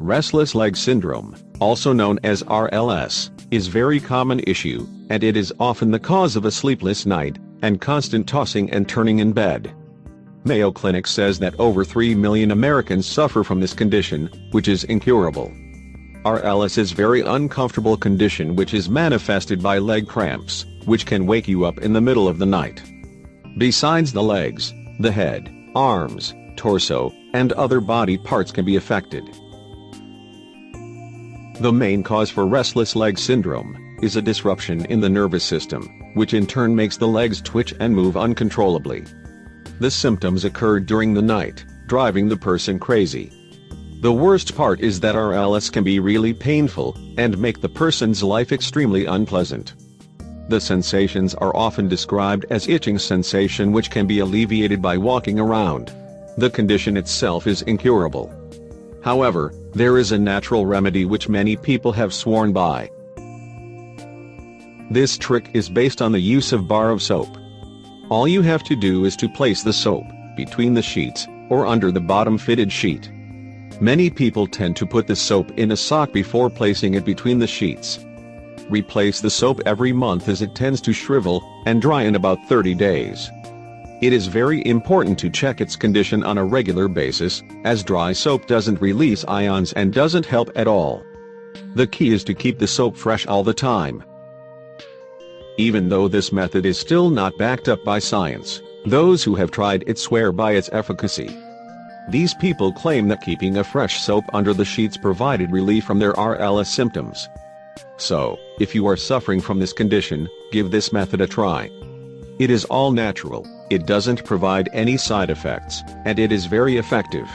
Restless leg syndrome, also known as RLS, is a very common issue, and it is often the cause of a sleepless night and constant tossing and turning in bed. Mayo Clinic says that over 3 million Americans suffer from this condition, which is incurable. RLS is a very uncomfortable condition which is manifested by leg cramps, which can wake you up in the middle of the night. Besides the legs, the head, arms, torso, and other body parts can be affected. The main cause for restless leg syndrome is a disruption in the nervous system, which in turn makes the legs twitch and move uncontrollably. The symptoms occur during the night, driving the person crazy. The worst part is that RLS can be really painful and make the person's life extremely unpleasant. The sensations are often described as itching sensation, which can be alleviated by walking around. The condition itself is incurable. However, there is a natural remedy which many people have sworn by. This trick is based on the use of bar of soap. All you have to do is to place the soap between the sheets or under the bottom fitted sheet. Many people tend to put the soap in a sock before placing it between the sheets. Replace the soap every month as it tends to shrivel and dry in about 30 days. It is very important to check its condition on a regular basis, as dry soap doesn't release ions and doesn't help at all. The key is to keep the soap fresh all the time. Even though this method is still not backed up by science, those who have tried it swear by its efficacy. These people claim that keeping a fresh soap under the sheets provided relief from their RLS symptoms. So, if you are suffering from this condition, give this method a try. It is all natural, it doesn't provide any side effects, and it is very effective.